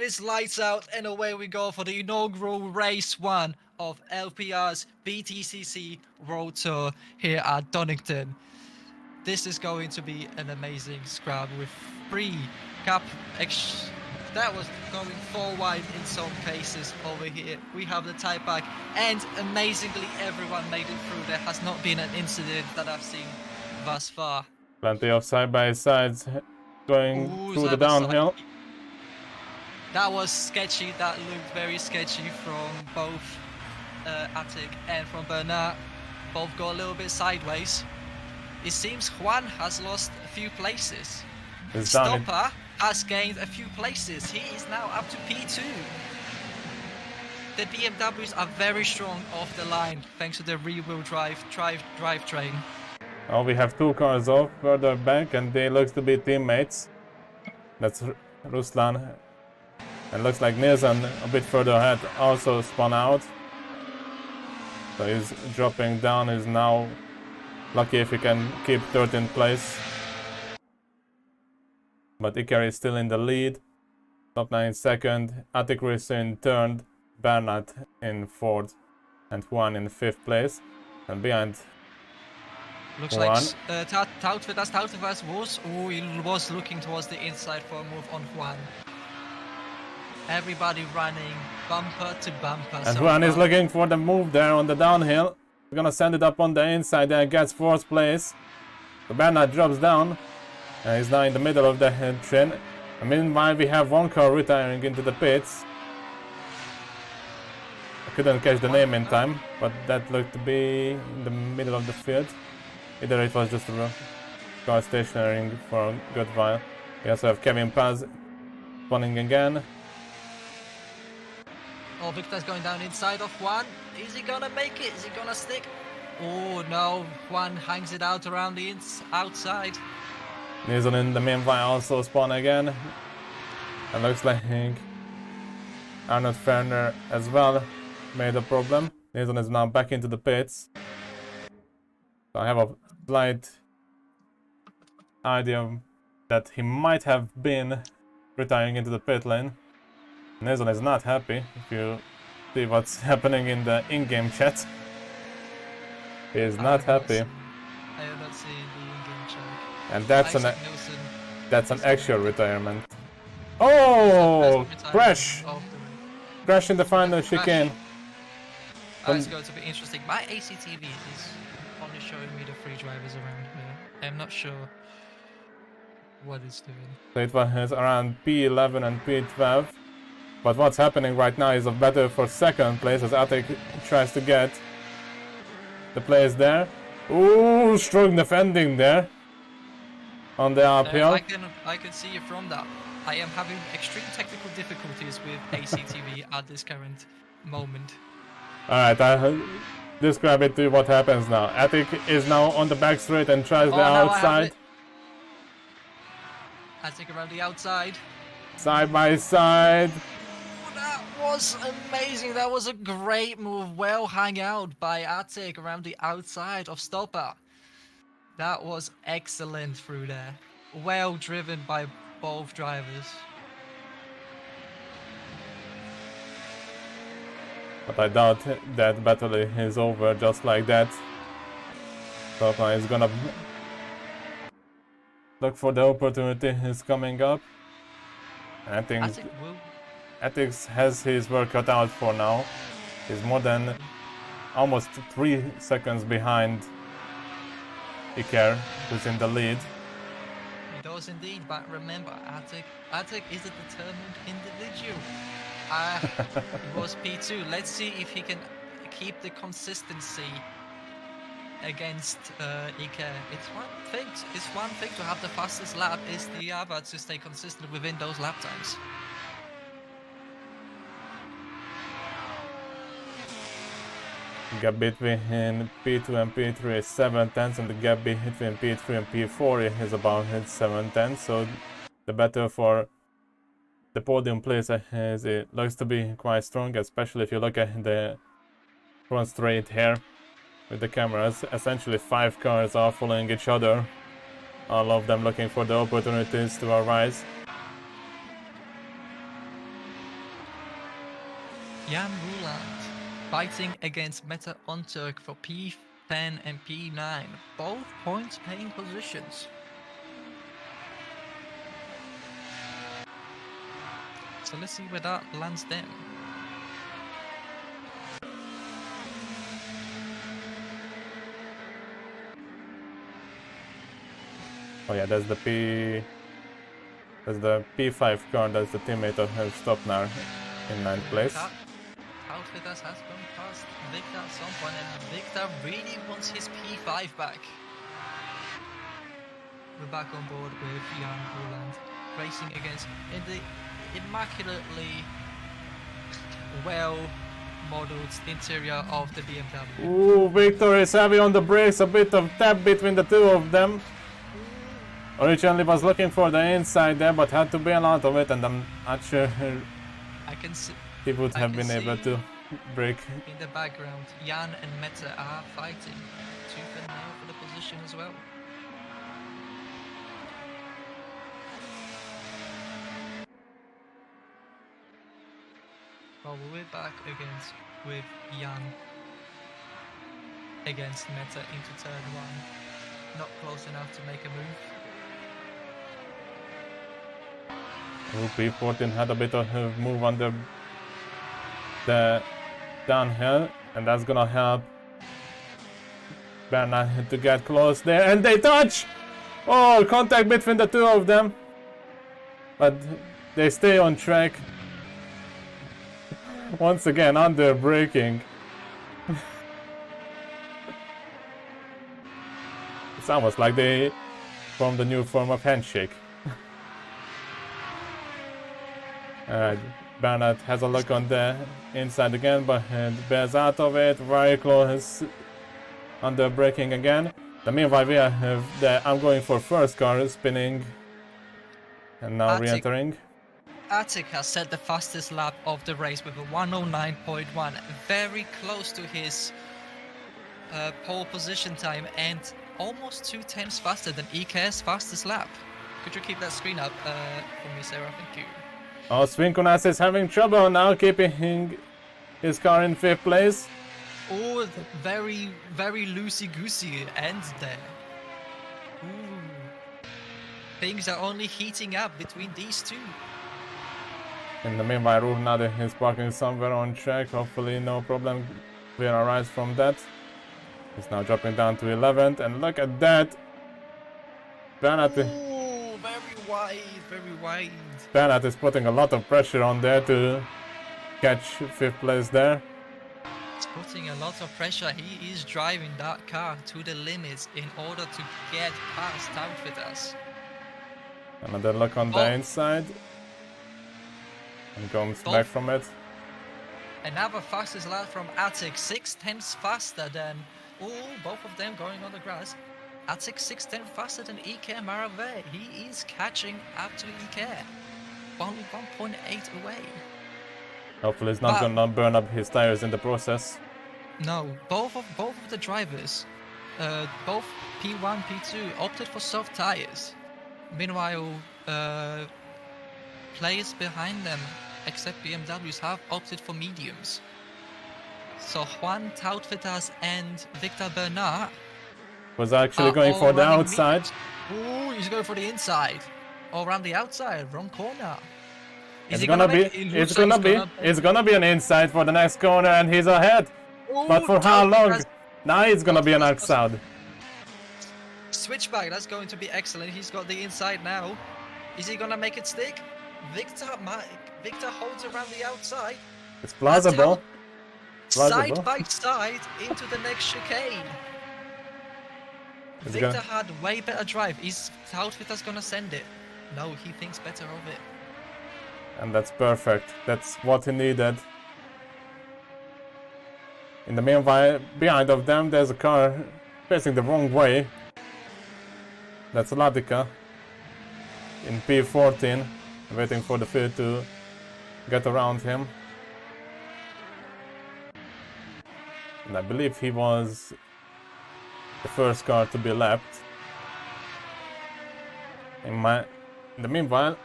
And it's lights out, and away we go for the inaugural race 1 of LPR's BTCC World Tour here at Donington. This is going to be an amazing scrub with 3 cap that was going 4 wide in some cases over here. We have the tie back, and amazingly everyone made it through. There has not been an incident that I've seen thus far. Plenty of side-by-sides going through the downhill. That was sketchy. That looked very sketchy from both Attic and from Bernard. Both go a little bit sideways. It seems Juan has lost a few places. Stopper has gained a few places. He is now up to P2. The BMWs are very strong off the line thanks to the rear-wheel drivetrain. Oh, we have 2 cars off further back, and they look to be teammates. That's Ruslan. And looks like Nilsson a bit further ahead also spun out. So he's dropping down. He's now lucky if he can keep 13th place. But Iker is still in the lead. Top 9 in 2nd. Attic in 3rd. Bernard in 4th. And Juan in 5th place. And behind looks Juan. Like Tautvedas was, or he was looking towards the inside for a move on Juan. Everybody running bumper to bumper. And Juan is looking for the move there on the downhill. We're gonna send it up on the inside and gets 4th place. So Bernard drops down. And he's now in the middle of the train. And meanwhile we have 1 car retiring into the pits. I couldn't catch the name in time, but that looked to be in the middle of the field. Either it was just a car stationary for a good while. We also have Kevin Paz spawning again. Oh, Victor's going down inside of Juan. Is he gonna make it? Is he gonna stick? Oh no, Juan hangs it out around the outside. Nilsson in the meanwhile also spawn again. And looks like Arnold Ferner as well made a problem. Nilsson is now back into the pits. So I have a slight idea that he might have been retiring into the pit lane. Nilsson is not happy, if you see what's happening in the in-game chat. He is not happy. I have not seen the in-game chat. And that's an actual retirement. Oh! Crash! Crash in the final chicane. It's going to be interesting. My ACTV is only showing me the 3 drivers around here. I'm not sure what it's doing. So it was around P11 and P12. But what's happening right now is a battle for 2nd place as Attic tries to get the place there. Ooh, strong defending there on the uphill. I can see it from that. I am having extreme technical difficulties with ACTV at this current moment. Alright, I'll describe it to you what happens now. Attic is now on the back straight and tries the outside. Attic around the outside. Side by side. That was amazing. That was a great move. Well hung out by Attic around the outside of Stopper. That was excellent through there. Well driven by both drivers. But I doubt that battle is over just like that. Stopper is gonna look for the opportunity is coming up. And I think Attic has his work cut out for now. He's more than almost 3 seconds behind Iker, who's in the lead. He does indeed, but remember, Attic is a determined individual. He was P2. Let's see if he can keep the consistency against Iker. It's one thing to have the fastest lap, it's the other to stay consistent within those lap times. Gap between P2 and P3 is 7 tenths, and the gap between P3 and P4 is about 7 tenths. So the battle for the podium place it looks to be quite strong, especially if you look at the front straight here with the cameras. Essentially 5 cars are following each other, all of them looking for the opportunities to arise. Jan Ruland fighting against Meta on Turk for P10 and P9, both points paying positions. So let's see where that lands them. Oh yeah, that's the P5 car. That's the teammate of Stopnar in 9th place. Outfitters has gone past Victor at some point, and Victor really wants his P5 back. We're back on board with Jan Roland, racing against in the immaculately well-modeled interior of the BMW. Ooh, Victor is heavy on the brakes, a bit of tap between the two of them. Originally was looking for the inside there, but had to bail out of it, and I'm not sure I can see he would have been able to brake. in the background, Jan and Meta are fighting tooth and nail for the position as well. Well, we're back with Jan against Meta into turn 1. Not close enough to make a move. P14 had a bit of a move on the downhill, and that's gonna help Bernard to get close there, and they touch! Oh, contact between the two of them, but they stay on track. Once again, under braking. It's almost like they formed a new form of handshake. Bernard has a look on the inside again, but bears out of it. Very close under braking again. Meanwhile, we have the I'm going for first car spinning and now re-entering. Attic has set the fastest lap of the race with a 109.1, very close to his pole position time and almost 2/10 faster than EK's fastest lap. Could you keep that screen up for me, Sarah? Thank you. Oh, Svinkunas is having trouble now, keeping his car in 5th place. Oh, very, very loosey-goosey end there. Ooh. Things are only heating up between these two. In the meanwhile, Ruhnade is parking somewhere on track. Hopefully no problem will arise from that. He's now dropping down to 11th, and look at that! Bernard, Ooh, very wide, very wide. Bernard is putting a lot of pressure on there to catch 5th place there. He's putting a lot of pressure. He is driving that car to the limits in order to get past Outfitters. Another look on the inside. And comes back from it. Another fastest lap from Attic, 6/10 faster than... Oh, both of them going on the grass. Attic 6/10 faster than EK Marave. He is catching up to EK. Only 1.8 away. Hopefully he's not gonna burn up his tires in the process. No, both of the drivers, both P1, P2 opted for soft tires. Meanwhile, players behind them, except BMWs, have opted for mediums. So Juan Tautfitas and Victor Bernard was actually going for the outside. Ooh, he's going for the inside. Or around the outside, wrong corner. It's gonna be an inside for the next corner, and he's ahead. Ooh, but for how long? Now it's gonna be an outside. Switchback, that's going to be excellent. He's got the inside now. Is he gonna make it stick? Victor holds around the outside. It's plausible. Side by side into the next chicane. Victor had way better drive. Is Outfitter's gonna send it? No, he thinks better of it. And that's perfect. That's what he needed. In the meanwhile, behind of them, there's a car facing the wrong way. That's Ladika in P14, waiting for the field to get around him. And I believe he was the first car to be lapped. In the meanwhile,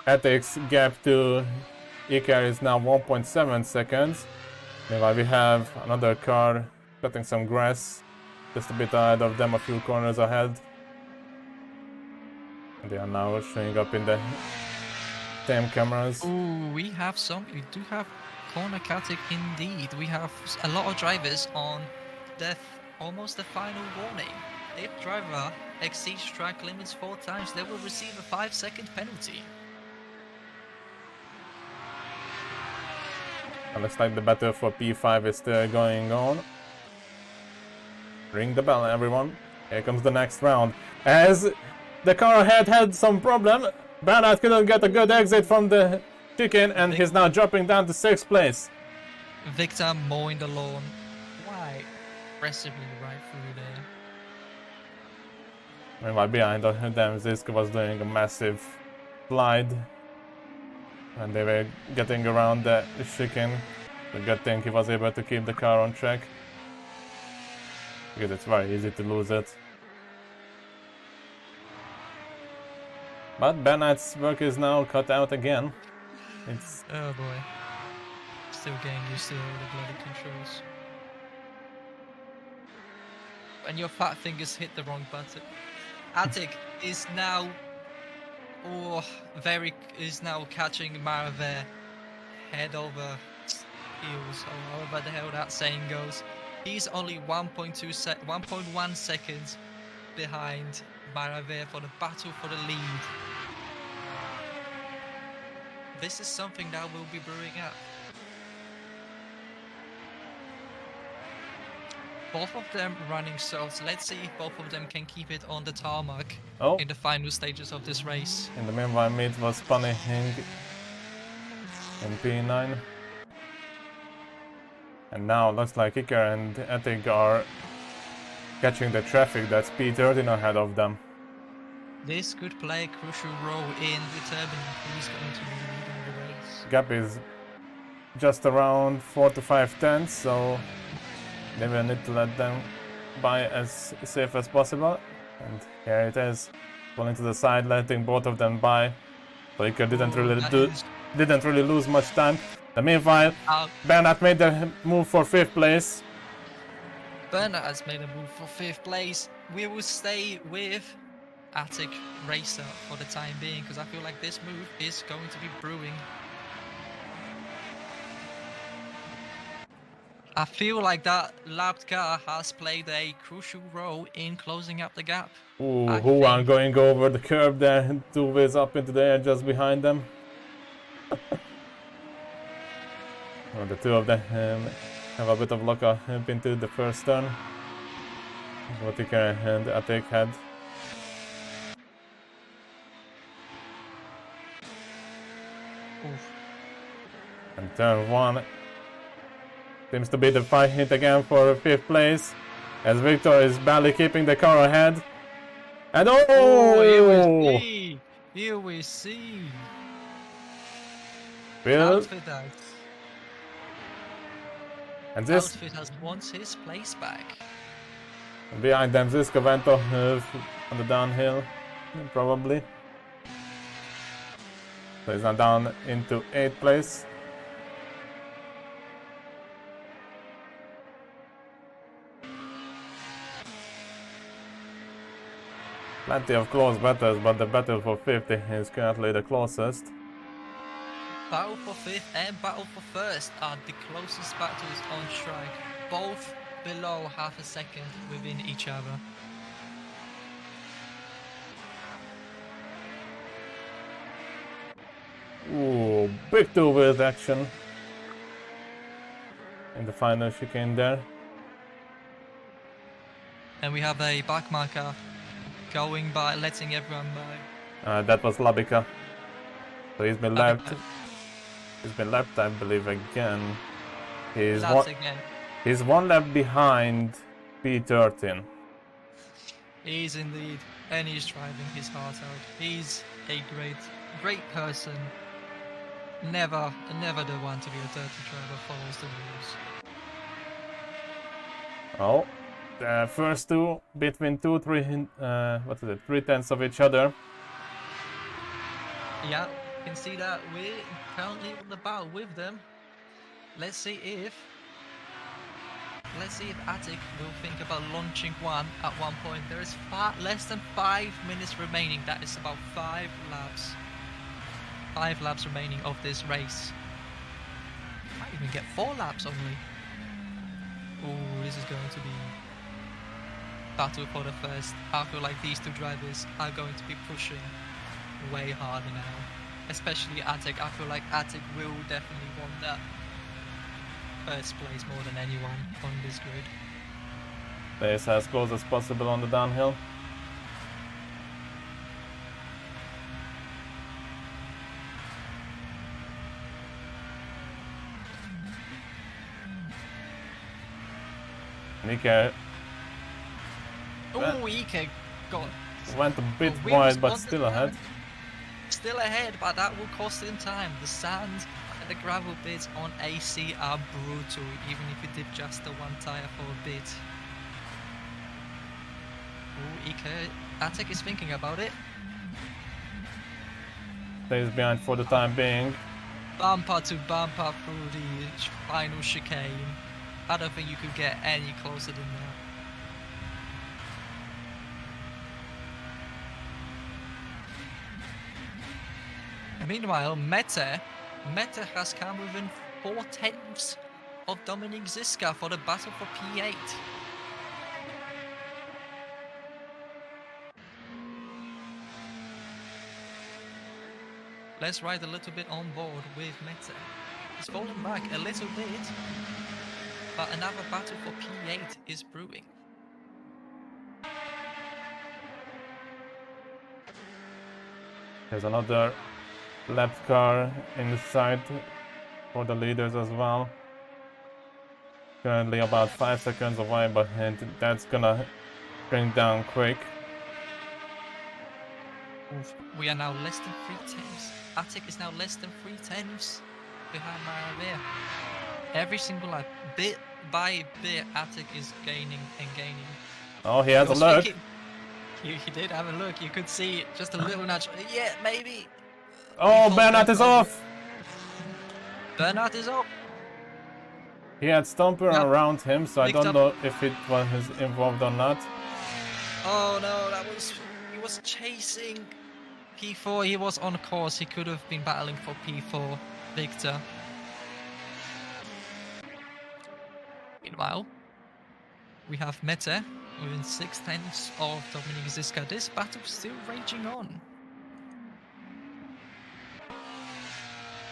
Attic's gap to Iker is now 1.7 seconds. Meanwhile, we have another car cutting some grass just a bit ahead of them, a few corners ahead. And they are now showing up in the same cameras. Ooh, we do have corner cutting indeed. We have a lot of drivers on almost the final warning. If driver exceeds track limits 4 times, they will receive a 5-second penalty. And looks like the battle for P5 is still going on. Ring the bell, everyone. Here comes the next round. As the car ahead had some problem, Bernard couldn't get a good exit from the chicane, and he's now dropping down to 6th place. Victor mowing the lawn. Why? Aggressively right through there. Meanwhile, behind them, Ziska was doing a massive slide. And they were getting around the chicane. The good thing he was able to keep the car on track. Because it's very easy to lose it. But Bernard's work is now cut out again. It's... Oh boy. Still getting used to all the bloody controls. When your fat fingers hit the wrong button. Attic is now catching Marave head over heels, or however the hell that saying goes. He's only 1.1 seconds behind Marave for the battle for the lead. This is something that will be brewing up. Both of them running soft. Let's see if both of them can keep it on the tarmac in the final stages of this race. In the meanwhile, Mead was punishing in P9. And now looks like Iker and Ettig are catching the traffic that's P13 ahead of them. This could play a crucial role in determining who's going to be leading the race. Gap is just around 4 to 5 tenths, so they will need to let them by as safe as possible. And here it is, pulling to the side, letting both of them by. So Iker didn't really lose much time. Meanwhile, Bernard made the move for 5th place. Bernard has made a move for 5th place. We will stay with Attic Racer for the time being, because I feel like this move is going to be brewing. I feel like that lapped car has played a crucial role in closing up the gap. Ooh, who are going over the curb there, 2 ways up into the air just behind them. Well, the 2 of them have a bit of luck up into the first turn. What Iker and Attic had. Oof. And turn 1 seems to be the fight again for 5th place, as Victor is barely keeping the car ahead. And Here we see. Will. And this Outfit wants his place back. Behind them, Ziska went on the downhill, probably. So he's now down into 8th place. Plenty of close battles, but the battle for 50 is currently the closest. Battle for 5th and battle for 1st are the closest battles on track, both below half a second within each other. Ooh, big 2-wheels action in the final chicane there. And we have a back marker going by, letting everyone by. That was Labica. So he's been lapped. He's been lapped, I believe, again. He's one lap behind P13. He's indeed, and he's driving his heart out. He's a great person. Never the one to be a dirty driver, follows the rules. Oh, the first 2 between 3 tenths of each other. Yeah, You can see that we're currently on the battle with them. Let's see if Attic will think about launching one at one point. There is less than 5 minutes remaining. That is about 5 laps. 5 laps remaining of this race. Might even get 4 laps only. Oh, this is going to be battle for the first. I feel like these two drivers are going to be pushing way harder now. Especially Attic. I feel like Attic will definitely want that first place more than anyone on this grid. Place as close as possible on the downhill. Ike Oh, Ike went a bit wide, but still ahead. Still ahead, but that will cost him time. The sand and the gravel bits on AC are brutal, even if you dip just the one tire for a bit. Oh, Ike, Attic is thinking about it. Stays behind for the time being. Bumper to bumper through the final chicane. I don't think you could get any closer than that. Meanwhile, Meta has come within 4/10 of Dominik Ziska for the battle for P8. Let's ride a little bit on board with Meta. He's fallen back a little bit, but another battle for P8 is brewing. There's another lap car inside for the leaders as well. Currently about 5 seconds away, but that's gonna bring down quick. We are now less than 3/10. Attic is now less than 3/10 behind Maravilla. Every single lap, bit by bit, Attic is gaining and gaining. Oh, he has a look. He did have a look. You could see just a little nudge. Yeah, maybe. Oh, Bernard is off. Bernard is off. He had Stomper around him, so I don't know if it was involved or not. Oh no, he was chasing P4. He was on course. He could have been battling for P4 Victor. Meanwhile, we have Mete within 6/10 of Dominik Ziska. This battle still raging on.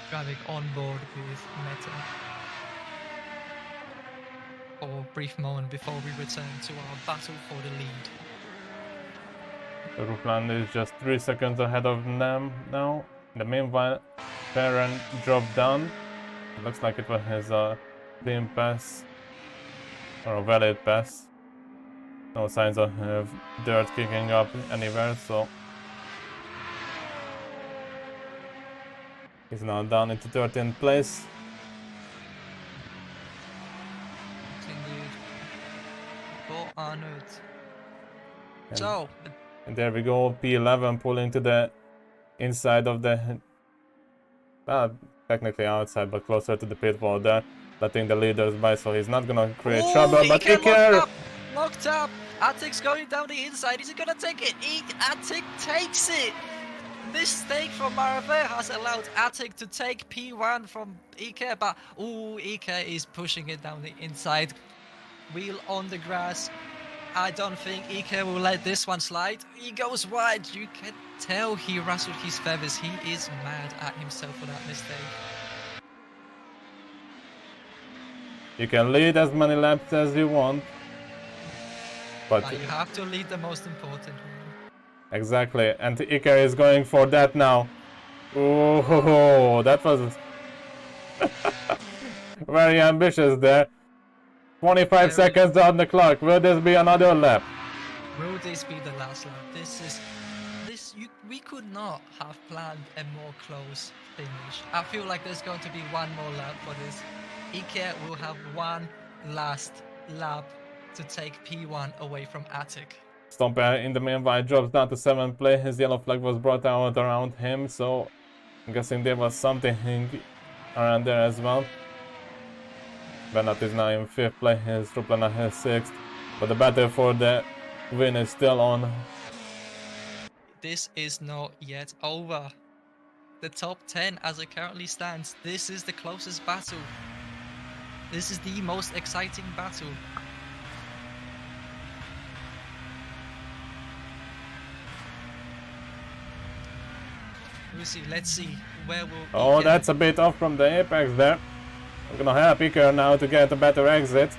Driving on board with Meta for a brief moment before we return to our battle for the lead. The Rupland is just 3 seconds ahead of them now. In the meanwhile, Farron dropped down. It looks like it was his clean pass or a valid pass. No signs of dirt kicking up anywhere, so he's now down into 13th place. Indeed. For Arnold. And there we go, P11 pulling to the inside of the... technically outside, but closer to the pit wall there. Letting the leaders by, so he's not gonna create trouble, but Iker! Locked up! Attic's going down the inside, is he gonna take it? Attic takes it! This stake from Marave has allowed Attic to take P1 from Ike, but Ike is pushing it down the inside. Wheel on the grass. I don't think Ike will let this one slide. He goes wide. You can tell he rustled his feathers. He is mad at himself for that mistake. You can lead as many laps as you want, but you have to lead the most important one. Exactly, and Iker is going for that now. Oh, that was very ambitious there. 25 seconds on the clock. Will this be another lap? Will this be the last lap? We could not have planned a more close finish. I feel like there's going to be one more lap for this. Ike will have one last lap to take P1 away from Attic. Stomper in the meanwhile drops down to 7th place. His yellow flag was brought out around him, so I'm guessing there was something around there as well. Bennett is now in 5th place, Ruplana has 6th, but the battle for the win is still on. This is not yet over. The top 10 as it currently stands, this is the closest battle. This is the most exciting battle. Let's see where will. Oh, that's a bit off from the apex there. I'm gonna help Iker now to get a better exit.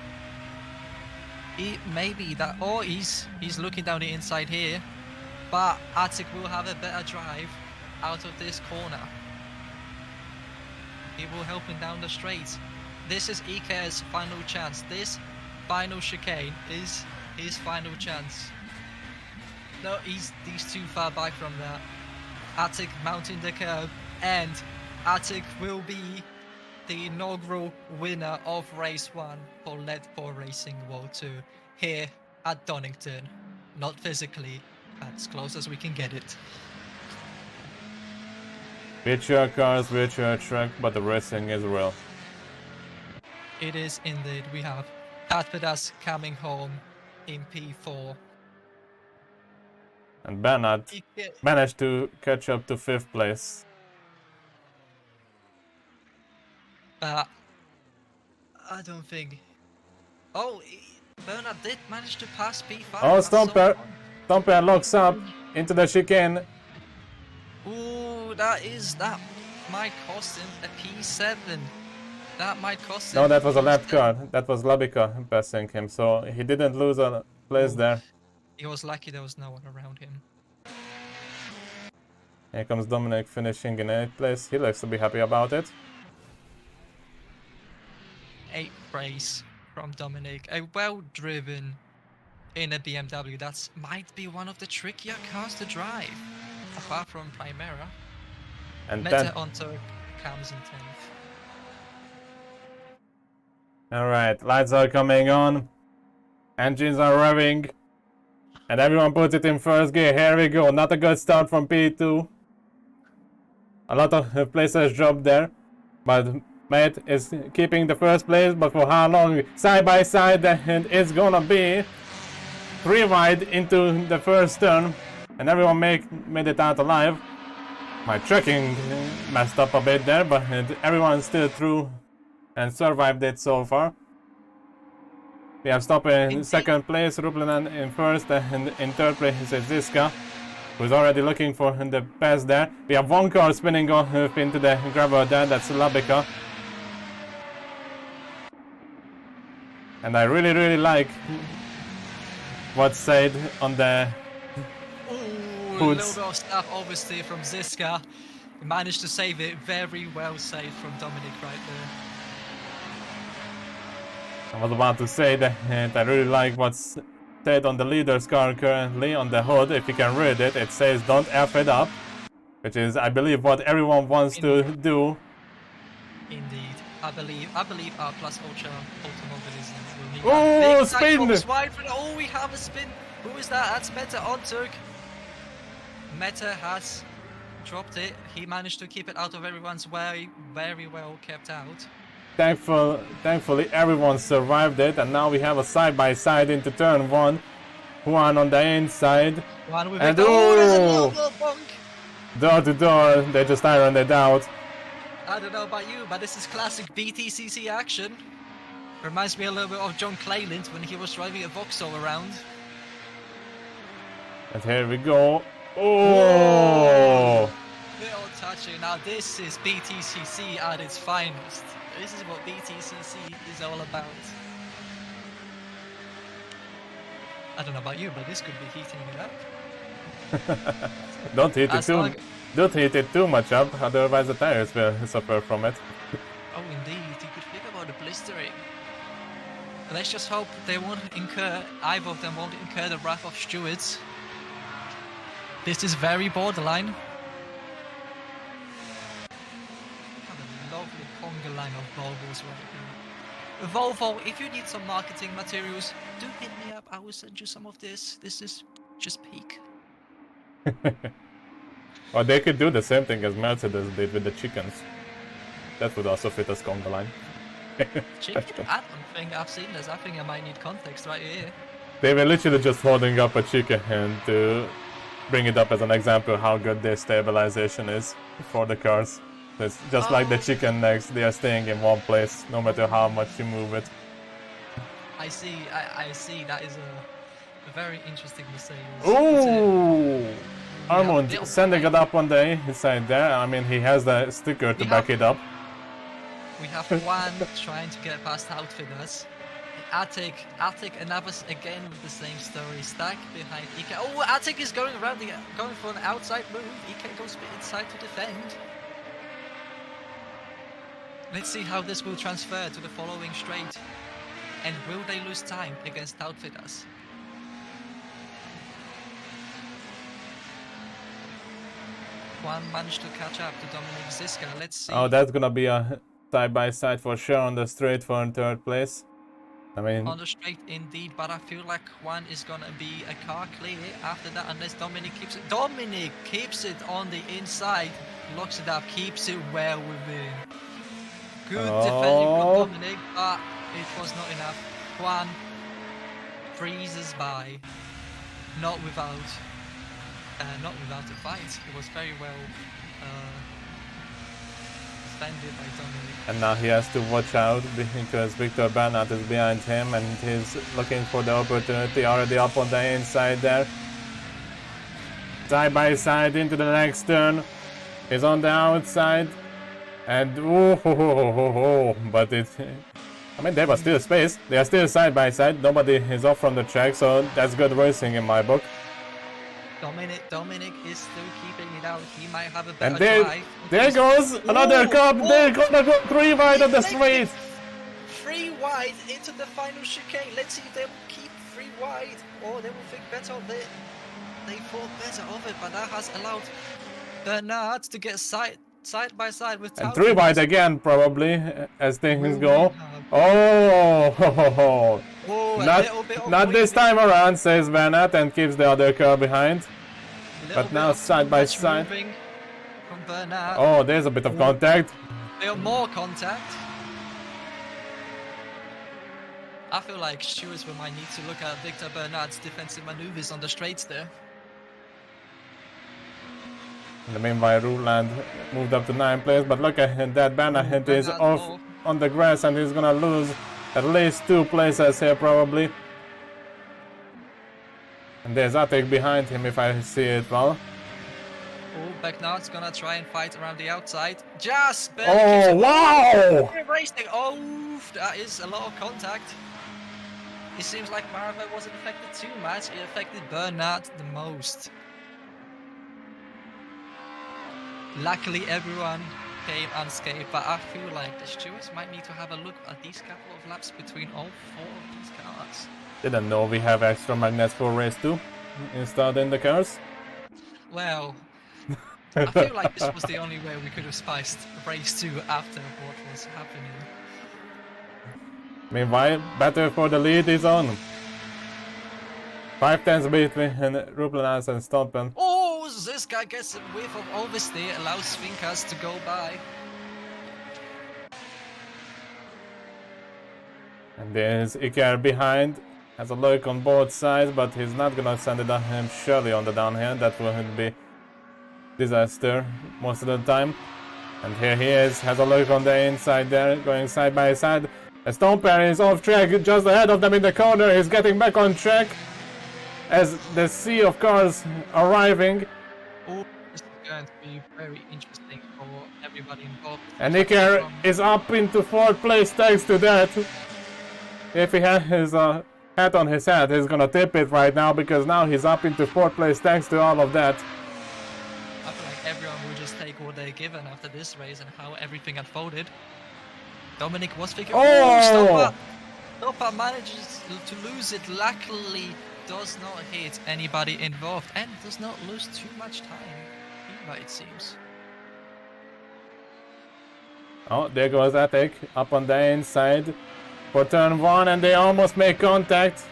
Maybe that, or he's looking down the inside here, but Attic will have a better drive out of this corner. It will help him down the straight. This is Iker's final chance. This final chicane is his final chance. No, he's too far back from that. Attic mounting the curb, and Attic will be the inaugural winner of race 1 for Led for Racing World Tour here at Donington. Not physically, as close as we can get it. Virtual cars, virtual track, but the racing is real. It is indeed. We have Patpedas coming home in P4. And Bernard managed to catch up to 5th place. But I don't think. Oh, Bernard did manage to pass P5. Oh, Stomper! Stomper locks up into the chicane. Ooh, that might cost him a P7. That might cost him. No, that was a left car. That was Labica passing him, so he didn't lose a place there. He was lucky there was no one around him. Here comes Dominic finishing in 8th place. He looks to be happy about it. 8th race from Dominic. A well-driven in a BMW. That might be one of the trickier cars to drive, apart from Primera. And Meta Onto comes in 10th. Alright, lights are coming on. Engines are revving. And everyone puts it in first gear. Here we go. Not a good start from P2. A lot of places dropped there. But Matt is keeping the first place. But for how long? Side by side. And it's gonna be 3 wide into the first turn. And everyone made it out alive. My tracking messed up a bit there. But everyone still through and survived it so far. We have Stopper in 2nd place, Ruplanen in 1st, and in 3rd place is Ziska, who's already looking for the pass there. We have one car spinning off into the gravel there, that's Labica. And I really like what's said on the Ooh, a little bit of stuff obviously from Ziska. He managed to save it, very well saved from Dominic right there. I was about to say that I really like what's said on the leader's car currently on the hood. If you can read it, it says "Don't F it up," which is, I believe, what everyone wants to do. Indeed, I believe R Plus Ultra Automobilism will need. Oh, spin! Oh, we have a spin. Who is that? That's Meta on Turk. Meta has dropped it. He managed to keep it out of everyone's way. Very well kept out. Thankfully, everyone survived it, and now we have a side-by-side into turn 1. One on the inside. One with and door to door, they just ironed it out. I don't know about you, but this is classic BTCC action. Reminds me a little bit of John Clayland when he was driving a Vauxhall around. And here we go. Oh! Little touching. Now this is BTCC at its finest. This is what BTCC is all about. I don't know about you, but this could be heating it up. Don't heat it too much up, otherwise the tires will suffer from it. Oh indeed, you could think about the blistering. Let's just hope they won't incur, either of them won't incur the wrath of stewards. This is very borderline. Lovely conga line of Volvos right here. Volvo, if you need some marketing materials, do hit me up. I will send you some of this. This is just peak. Or they could do the same thing as Mercedes did with the chickens. That would also fit as conga line. Chicken? I don't think I've seen this. I think I might need context right here. They were literally just holding up a chicken to bring it up as an example how good their stabilization is for the cars. It's just like the chicken necks, they are staying in one place no matter how much you move it. I see. I see. That is a very interesting Mercedes. Ooh! Armand Yeah, sending it up on the inside there. I mean, he has the sticker to back it up. We have one trying to get past outfitters. Attic another again with the same story. Stack behind Ike. Oh, Attic is going around going for an outside move. Ike goes inside to defend. Let's see how this will transfer to the following straight. And will they lose time against outfitters? Juan managed to catch up to Dominic Ziska. Let's see. Oh, that's gonna be a side-by-side for sure on the straight for third place. I mean... On the straight indeed, but I feel like Juan is gonna be a car clear after that unless Dominic keeps it. Dominic keeps it on the inside, locks it up, keeps it well within. Good defending from Dominic, but it was not enough. Juan freezes by, not without a fight. It was very well defended by Dominic. And now he has to watch out because Victor Bernat is behind him and he's looking for the opportunity already up on the inside there. Side by side into the next turn. He's on the outside. And but it... I mean, there was still space. They are still side by side. Nobody is off from the track, so that's good racing in my book. Dominic is still keeping it out. He might have a better drive. There goes another cup. They're gonna go 3 wide on the straight. 3 wide into the final chicane. Let's see if they will keep 3 wide or they will think better of it. They thought better of it, but that has allowed Bernard to get side by side with and 3 wide again, probably, as things go. Not this time around, says Bernat, and keeps the other car behind. But now side by side. From Bernat. Oh, there's a bit of contact. There more contact. I feel like stewards will might need to look at Victor Bernat's defensive maneuvers on the straights there. In the meanwhile, Ruland moved up to 9th place, but look at that, Bernat is off on the grass and he's gonna lose at least 2 places here probably. And there's Attic behind him if I see it well. Oh, Becknard's gonna try and fight around the outside. Just oh, wow! Racing. Oh, that is a lot of contact. It seems like Marva wasn't affected too much. It affected Bernard the most. Luckily, everyone came unscathed, but I feel like the stewards might need to have a look at these couple of laps between all 4 of these cars. Didn't know we have extra magnets for race 2 installed in the cars. Well, I feel like this was the only way we could have spiced race 2 after what was happening. Meanwhile, battle for the lead is on. 5 tenths between Ruplanas and Stompen. Oh, this guy gets a whiff of oversteer, allows Svinkas to go by. And there's Iker behind. Has a look on both sides, but he's not gonna send it on him surely on the downhill. That would be disaster most of the time. And here he is, has a look on the inside there, going side by side. Stomper is off track, just ahead of them in the corner. He's getting back on track as the sea of cars arriving. Oh, this is going to be very interesting for everybody involved. And Iker is up into 4th place thanks to that. If he had his hat on his head, he's gonna tip it right now because now he's up into 4th place thanks to all of that. I feel like everyone will just take what they're given after this race and how everything unfolded. Dominic was figuring. Oh! Stopper manages to lose it. Luckily, does not hit anybody involved and does not lose too much time either, it seems. Oh, there goes Attic up on the inside for turn 1 and they almost make contact.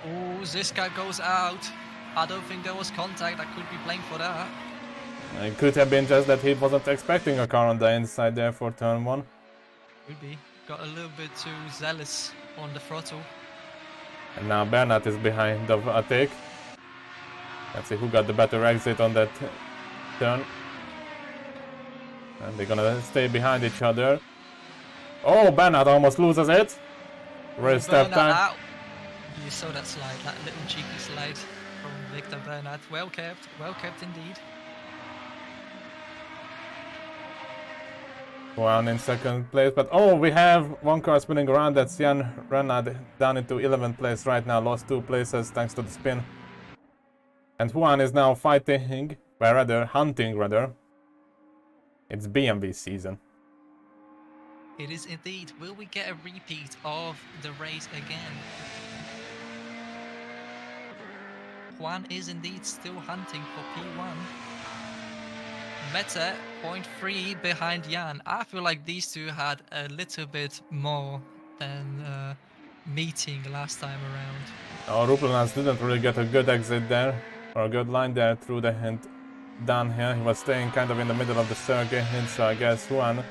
Oh, this guy goes out. I don't think there was contact. I could be blamed for that. It could have been just that he wasn't expecting a car on the inside there for turn 1. Could be. Got a little bit too zealous on the throttle. And now Bernat is behind of Attic. Let's see who got the better exit on that turn. And they're gonna stay behind each other. Oh, Bernat almost loses it. Race step time. Out. You saw that slide, that little cheeky slide from Victor Bernat. Well kept indeed. Juan in second place, but oh, we have one car spinning around. That's Jan Renard down into 11th place right now. Lost 2 places thanks to the spin. And Juan is now fighting, well, rather hunting rather. It's BMW season. It is indeed. Will we get a repeat of the race again? Juan is indeed still hunting for P1. Meta 0.3 behind Jan. I feel like these two had a little bit more than meeting last time around. Oh, Ruplanas didn't really get a good exit there, or a good line there through the hint down here. He was staying kind of in the middle of the circuit, so I guess Juan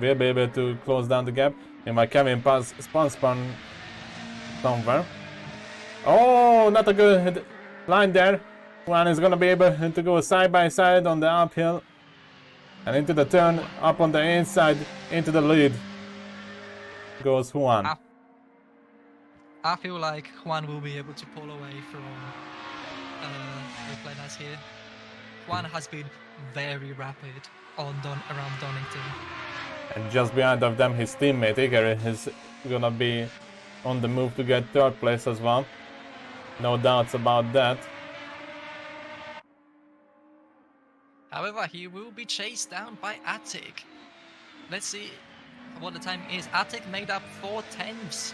will be able to close down the gap. And my Kevin pass spun somewhere. Oh, not a good line there. Juan is gonna be able to go side by side on the uphill and into the turn, up on the inside, into the lead goes Juan. I feel like Juan will be able to pull away from Ruplanas here. Juan has been very rapid around Donington. And just behind of them, his teammate Iker is gonna be on the move to get 3rd place as well. No doubts about that. However, he will be chased down by Attic. Let's see what the time is. Attic made up 4/10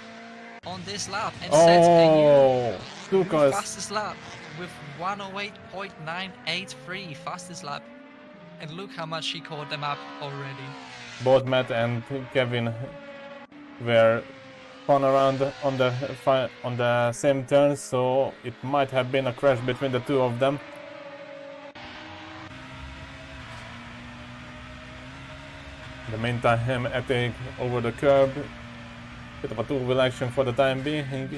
on this lap and set a new fastest lap with 108.983 fastest lap. And look how much he caught them up already. Both Matt and Kevin were spun around on the same turn, so it might have been a crash between the two of them. In the meantime, Attic over the curb. Bit of a two-wheel action for the time being.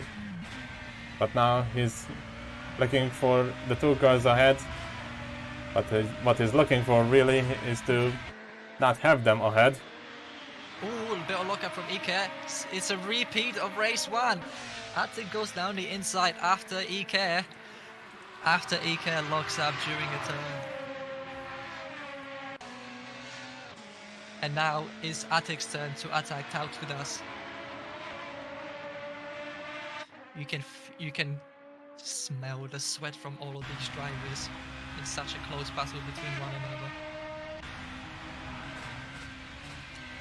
But now he's looking for the 2 cars ahead. But what he's looking for really is to not have them ahead. Ooh, a bit of lockup from Ike. It's a repeat of race 1. Attic goes down the inside after Ike. After Ike locks up during a turn. And now it's Attic's turn to attack out with us. You can smell the sweat from all of these drivers in such a close battle between one another.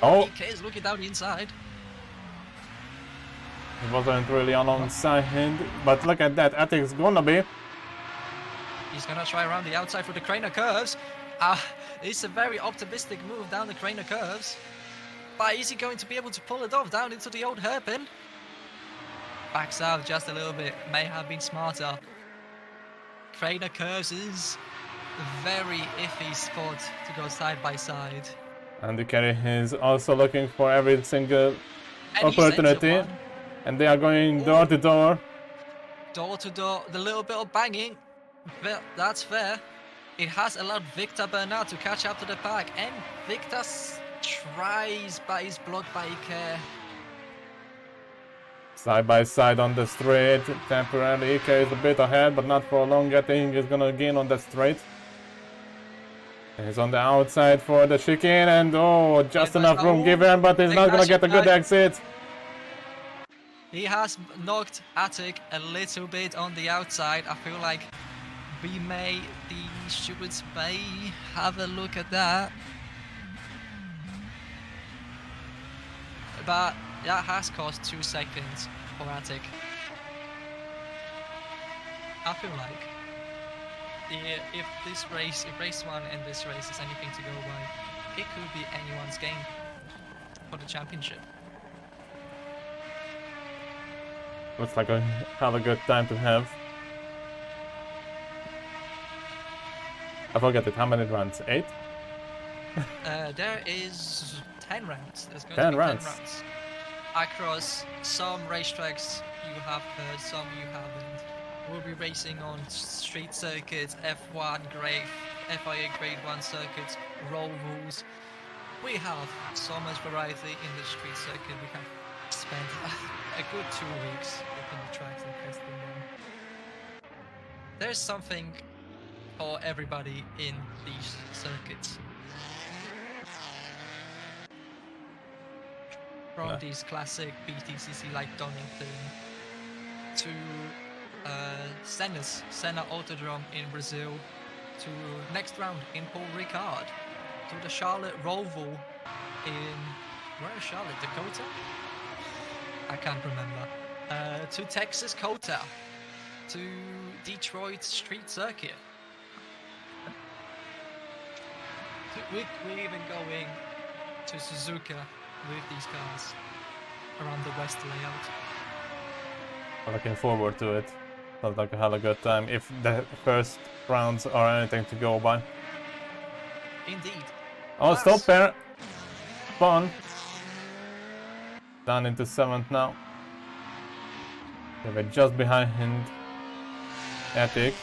Oh! EK is looking down the inside. It wasn't really alongside, but look at that, Attic's gonna be. He's gonna try around the outside for the Craner curves. It's a very optimistic move down the Craner curves. But is he going to be able to pull it off down into the old hairpin? Backs out just a little bit, may have been smarter. Craner curves is a very iffy spot to go side by side. And the carry is also looking for every single opportunity. And they are going door to door. Door to door, the little bit of banging. That's fair. It has allowed Victor Bernard to catch up to the pack. And Victor tries, but is blocked by Ike. Side by side on the straight. Temporarily Ike is a bit ahead, but not for long. I think he's gonna gain on that straight. He's on the outside for the chicane, and oh, just enough room given, but he's not gonna get a good exit. He has knocked Attic a little bit on the outside. I feel like the stewards may have a look at that. But that has cost 2 seconds for Attic. I feel like if race 1 and this race is anything to go by, it could be anyone's game for the championship. Looks like a hell of a good time to have. I forget it. How many rounds? 8? There is 10 rounds. There's going 10 to be 10 rounds. rounds. Across some racetracks you have heard, some you haven't. We'll be racing on street circuits, F1 grade, FIA grade 1 circuits, roll rules. We have so much variety in the street circuit. We have spent a good 2 weeks looking at tracks and testing them. There's something for everybody in these circuits. From these classic BTCC like Donington to Senna Autodrome in Brazil, to next round in Paul Ricard, to the Charlotte Roval in, where is Charlotte, Dakota? I can't remember. To Texas COTA, to Detroit Street Circuit. We're even going to Suzuka with these cars around the West layout. I'm looking forward to it. Sounds like a hella good time if the first rounds are anything to go by. Indeed. Oh, Plus, stop there! Fun! Down into 7th now. They were just behind Attic.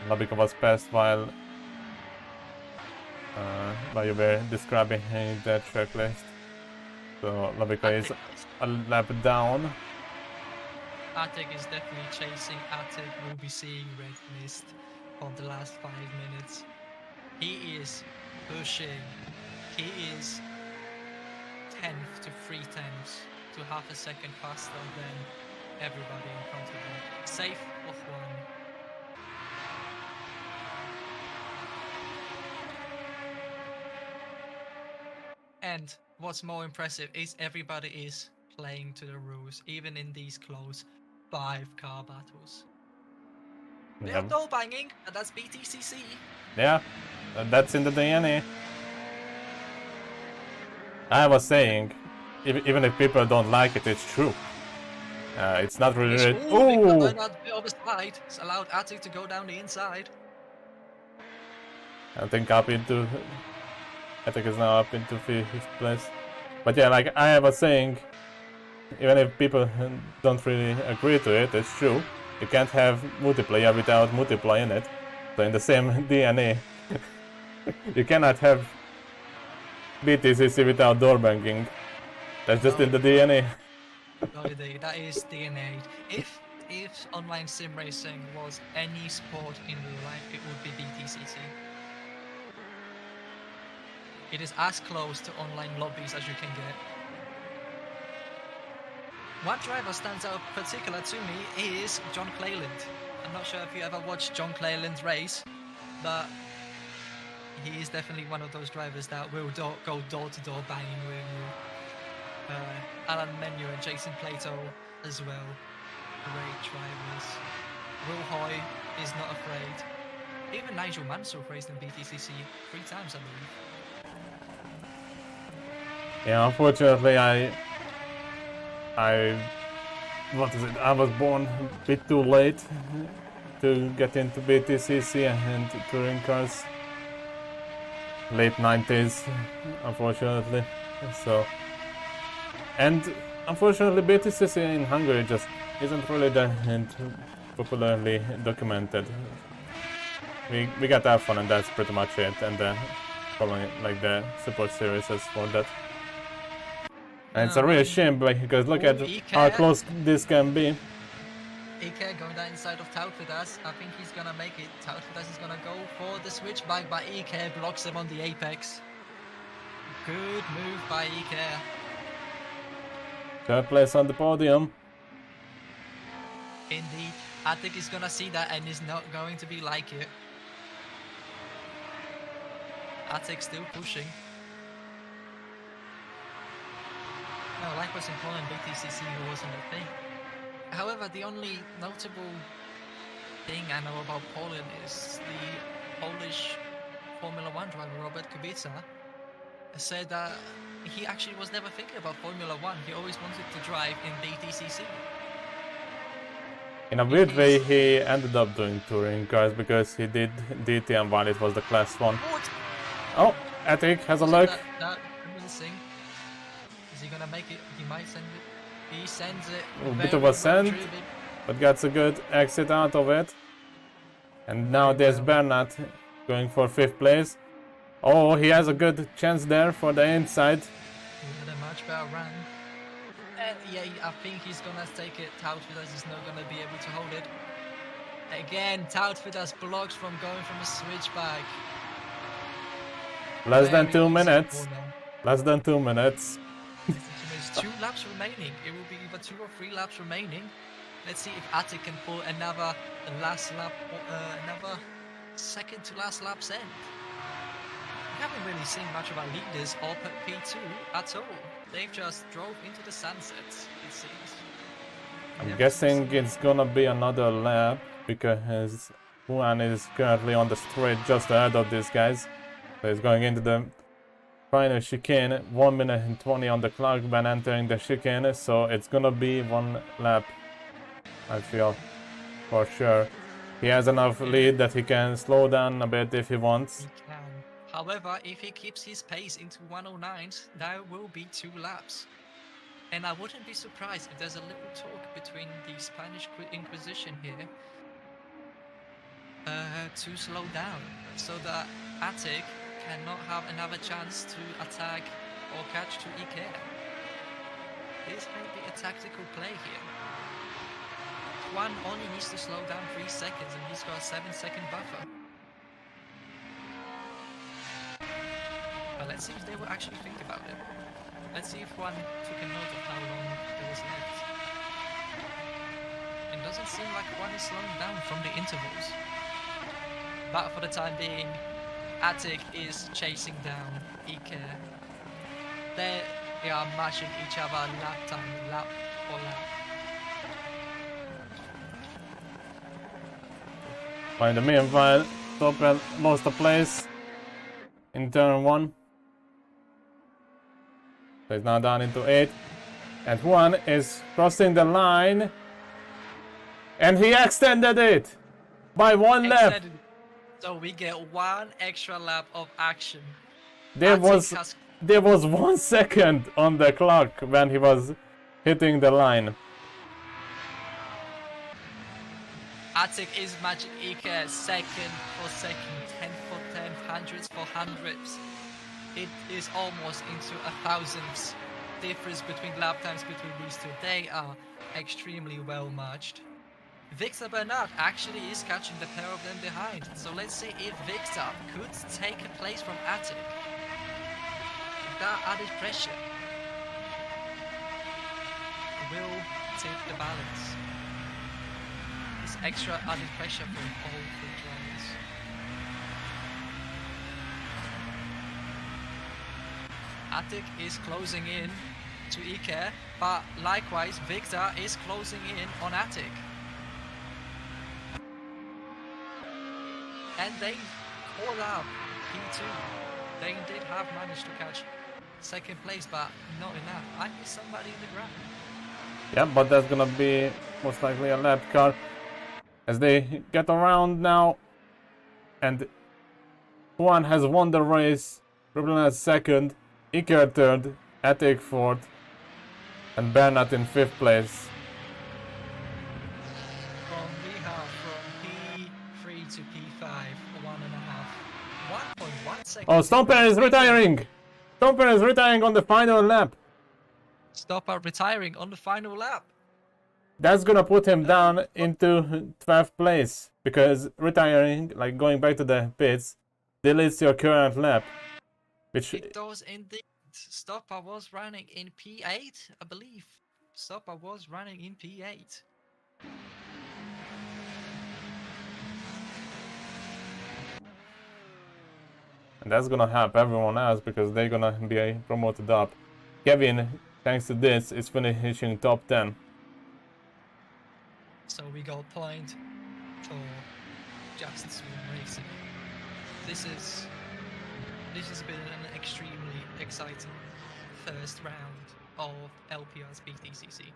Labika was passed while you were describing the track list. So Labika is a lap down. Attic is definitely chasing Attic. We'll be seeing red mist on the last 5 minutes. He is pushing. He is 10th to 3/10 to half a second faster than everybody in front of him. Safe of 1. And what's more impressive is everybody is playing to the rules, even in these close 5-car battles. We are door banging, and that's BTCC. Yeah, that's in the DNA. I was saying, even if people don't like it, it's true. It's not really. Ooh! Going out the other side. It's allowed Attic to go down the inside. I think Attic is now up into 5th place. But yeah, like I was saying, even if people don't really agree to it, it's true. You can't have multiplayer without multiplayer in it. So in the same DNA, you cannot have BTCC without door banking. That's just in the DNA. No, that is DNA. If online sim racing was any sport in real life, it would be BTCC. It is as close to online lobbies as you can get. One driver stands out particular to me is John Cleland. I'm not sure if you ever watched John Cleland's race, but he is definitely one of those drivers that will go door-to-door banging with you. Alan Menu and Jason Plato as well. Great drivers. Will Hoy is not afraid. Even Nigel Mansell raced in BTCC 3 times, I believe. Yeah, unfortunately, I was born a bit too late to get into BTCC and touring cars. Late 90s, unfortunately. So, and unfortunately, BTCC in Hungary just isn't really that popularly documented. We got F1 and that's pretty much it, and following like the support series for that. And it's a real shame because look at how close this can be. Ike going down inside of Tautvidas. I think he's gonna make it. Tautvidas is gonna go for the switchback, but Ike blocks him on the apex. Good move by Ike. 3rd place on the podium. Indeed. Attic is gonna see that and is not going to be like it. Attic still pushing. No, like was in Poland, BTCC wasn't a thing. However, the only notable thing I know about Poland is the Polish Formula 1 driver Robert Kubica said that he actually was never thinking about Formula 1. He always wanted to drive in BTCC. In a weird way, he ended up doing touring cars because he did DTM while it was the class 1. Oh, Attic has a look. That missing. Is he gonna make it? He might send it. He sends it. A bit of a send, but gets a good exit out of it. And now there's Bernat going for 5th place. Oh, he has a good chance there for the inside. He had a much better run. And yeah, I think he's gonna take it. Tautfidas is not gonna be able to hold it. Again, Tautfidas blocked from going from a switchback. Less than 2 minutes. Less than 2 minutes. There's 2 laps remaining. It will be either 2 or 3 laps remaining. Let's see if Attic can pull another last lap, another second to last lap's end. We haven't really seen much of our leaders up at P2 at all. They've just drove into the sunset, it seems. I'm guessing it's gonna be another lap because Juan is currently on the straight just ahead of these guys. So he's going into the final chicane. 1 minute and 20 on the clock when entering the chicane, so it's gonna be 1 lap, I feel, for sure. He has enough lead that he can slow down a bit if he wants. He can. However, if he keeps his pace into 109s, there will be 2 laps. And I wouldn't be surprised if there's a little talk between the Spanish Inquisition here to slow down, so that Attic cannot have another chance to attack or catch to Iker. This may be a tactical play here. Juan only needs to slow down 3 seconds and he's got a 7-second buffer. But let's see if they will actually think about it. Let's see if Juan took a note of how long there was left. It doesn't seem like Juan is slowing down from the intervals. But for the time being, Attic is chasing down Iker. They are matching each other lap time, lap for lap. By the meanwhile, Topel lost the place in turn 1. So he's now down into 8th. And Juan is crossing the line. And he extended it by 1 lap. So we get 1 extra lap of action. There was 1 second on the clock when he was hitting the line. Attic is matching Iker second for second, 10 for 10, hundreds for hundreds. It is almost into 1,000ths difference between lap times between these two. They are extremely well matched. Victor Bernard actually is catching the pair of them behind. So let's see if Victor could take a place from Attic. With that added pressure will tip the balance. This extra added pressure from all 3 drivers. Attic is closing in to Iker, but likewise Victor is closing in on Attic. And they call out P2. They did have managed to catch 2nd place, but not enough. I need somebody in the ground. Yeah, but that's gonna be most likely a lap car as they get around now. And Juan has won the race. Ruben has 2nd, Iker 3rd, Attic 4th, and Bernat in 5th place. We have from P3 to P5, 1.5. 1.1 seconds. Oh, Stomper is retiring! Stomper is retiring on the final lap. Stopper retiring on the final lap. That's gonna put him down into 12th place, because retiring, like going back to the pits, deletes your current lap. Which it does indeed. Stopper was running in P8, I believe. Stopper was running in P8. And that's gonna help everyone else because they're gonna be promoted up. Kevin, thanks to this, is finishing top 10. So we got point for just swim racing. This has been an extremely exciting first round of LPR's BTCC.